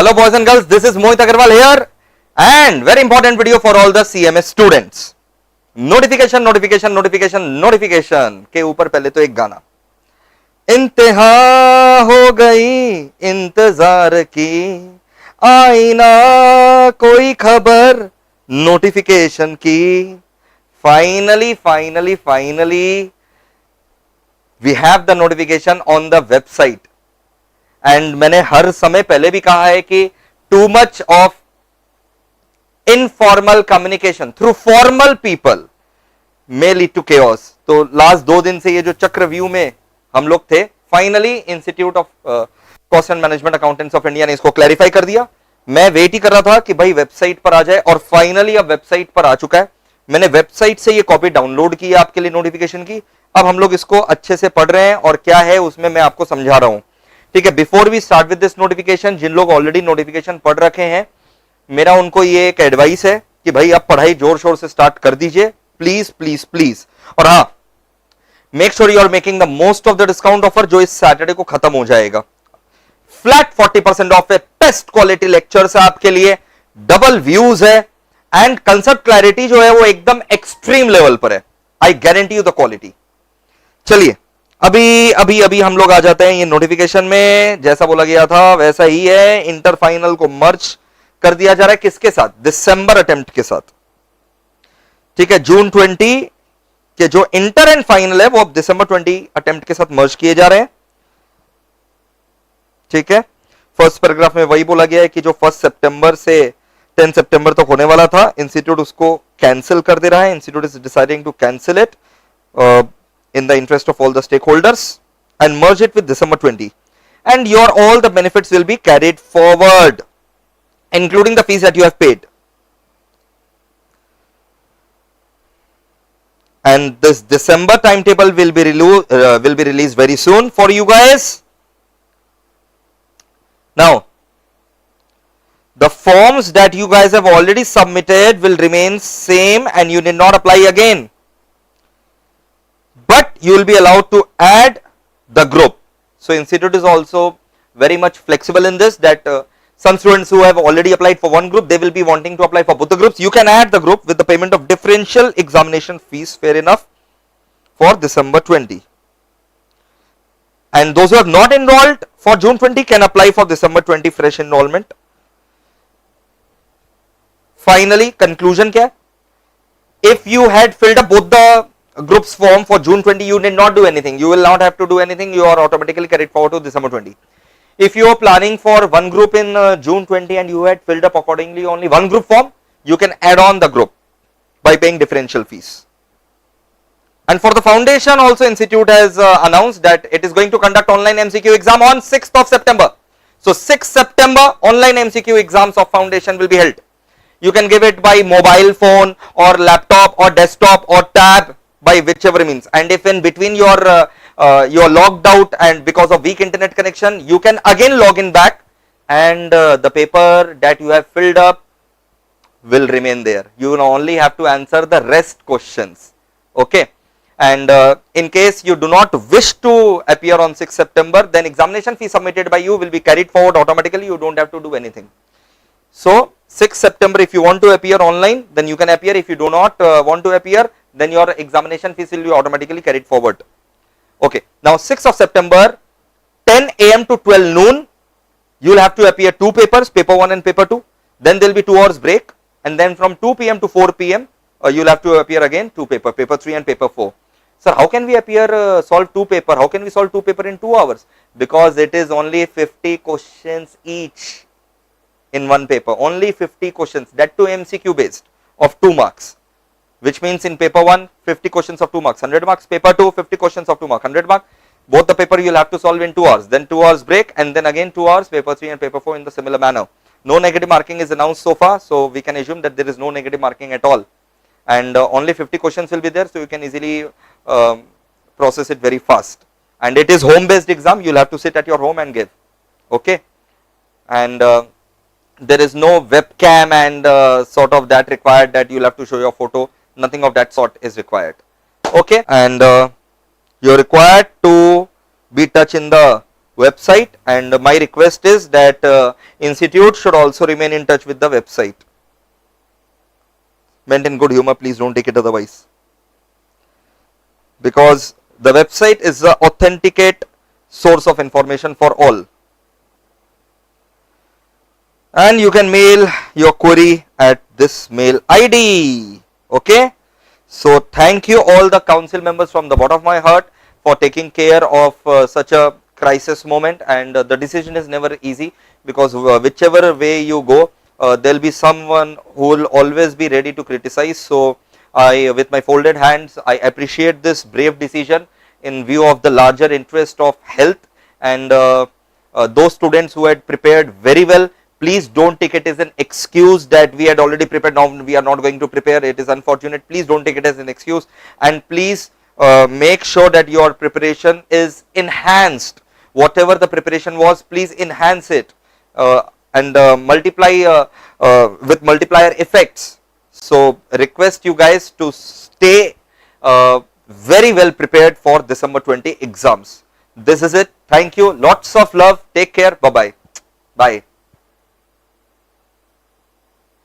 Hello boys and girls, this is Mohit Agarwal here and very important video for all the CMS students. Notification के ऊपर पहले तो एक गाना, इंतहा हो गई इंतजार की, आई ना कोई खबर नोटिफिकेशन की. Finally we have the notification on the website. And मैंने हर समय पहले भी कहा है कि too much of informal communication through formal people may lead to chaos. तो लास्ट 2 दिन से ये जो चक्रव्यूह में हम लोग थे, finally institute of cost and management accountants of India ने इसको क्लैरिफाई कर दिया. मैं वेट ही कर रहा था कि भाई वेबसाइट पर आ जाए और फाइनली अब वेबसाइट पर आ चुका है. मैंने वेबसाइट से ये कॉपी डाउनलोड की है आपके लिए नोटिफिकेशन की. अब हम लोग इसको अच्छे से पढ़ रहे हैं और क्या है उसमें मैं आपको समझा रहा हूं. ठीक है, before we start with this notification, जिन लोग ऑलरेडी नोटिफिकेशन पढ़ रखे हैं, मेरा उनको ये एक एडवाइस है कि भाई अब पढ़ाई जोर शोर से स्टार्ट कर दीजिए, प्लीज प्लीज प्लीज. और हाँ, make sure you are making the most of the discount offer जो इस सैटरडे को खत्म हो जाएगा. फ्लैट 40% ऑफ है, बेस्ट क्वालिटी लेक्चर्स है आपके लिए, डबल व्यूज है एंड कंसेप्ट क्लैरिटी जो है वो एकदम एक्सट्रीम लेवल पर है. I guarantee you the quality. चलिए अभी हम लोग आ जाते हैं ये नोटिफिकेशन में. जैसा बोला गया था वैसा ही है. इंटर फाइनल को मर्ज कर दिया जा रहा है किसके साथ? दिसंबर अटेम्प्ट के साथ. ठीक है, जून 20 के जो इंटर एंड फाइनल है वो अब दिसंबर 20 अटेम्प्ट के साथ मर्ज किए जा रहे हैं. ठीक है, फर्स्ट पैराग्राफ में वही बोला गया है कि जो 1 सितंबर से 10 सितंबर तक होने वाला था, इंस्टीट्यूट उसको कैंसिल कर दे रहा है. Institute is deciding to cancel it in the interest of all the stakeholders and merge it with December 20, and your all the benefits will be carried forward including the fees that you have paid. And this December timetable will be released very soon for you guys. Now the forms that you guys have already submitted will remain same and you need not apply again. But you will be allowed to add the group. So institute is also very much flexible in this, that some students who have already applied for one group, they will be wanting to apply for both the groups. You can add the group with the payment of differential examination fees, fair enough, for December 20. And those who have not enrolled for June 20 can apply for December 20 fresh enrollment. Finally, conclusion kya hai? If you had filled up both the groups form for June 20, you did not do anything. You will not have to do anything. You are automatically carried forward to December 20. If you are planning for one group in June 20 and you had filled up accordingly only one group form, you can add on the group by paying differential fees. And for the foundation also, institute has announced that it is going to conduct online MCQ exam on 6th of September. So 6th September online MCQ exams of foundation will be held. You can give it by mobile phone or laptop or desktop or tab, by whichever means. And if in between you're logged out and because of weak internet connection, you can again log in back and the paper that you have filled up will remain there. You will only have to answer the rest questions. Okay, and in case you do not wish to appear on 6th September, then examination fee submitted by you will be carried forward automatically. You don't have to do anything. So 6th September, if you want to appear online, then you can appear. If you do not want to appear, then your examination fees will be automatically carried forward. Okay, now 6th of September, 10 AM to 12 noon, you will have to appear 2 papers, paper 1 and paper 2. Then there will be 2 hours break, and then from 2 PM to 4 PM, you will have to appear again 2 paper, paper 3 and paper 4. Sir, how can we appear, solve 2 paper? How can we solve 2 paper in 2 hours? Because it is only 50 questions each in one paper, only 50 questions, that too MCQ based of 2 marks. Which means in paper 1, 50 questions of 2 marks, 100 marks, paper 2, 50 questions of 2 marks, 100 marks. Both the paper you will have to solve in 2 hours, then 2 hours break, and then again 2 hours, paper 3 and paper 4 in the similar manner. No negative marking is announced so far, so we can assume that there is no negative marking at all. And only 50 questions will be there, so you can easily process it very fast. And it is home based exam, you will have to sit at your home and give. Okay, and there is no webcam and sort of that required, that you will have to show your photo. Nothing of that sort is required. Okay, and you are required to be touch in the website, and my request is that institute should also remain in touch with the website. Meant in good humor, please don't take it otherwise, because the website is the authenticate source of information for all. And you can mail your query at this mail ID. Okay, so thank you all the council members from the bottom of my heart for taking care of such a crisis moment, and the decision is never easy, because whichever way you go, there will be someone who will always be ready to criticize. So I, with my folded hands, I appreciate this brave decision in view of the larger interest of health, and those students who had prepared very well, please don't take it as an excuse that we had already prepared, now we are not going to prepare, it is unfortunate. Please don't take it as an excuse, and please make sure that your preparation is enhanced. Whatever the preparation was, please enhance it and multiply with multiplier effects. So request you guys to stay very well prepared for December 20 exams. This is it. Thank you. Lots of love. Take care. Bye bye. Bye.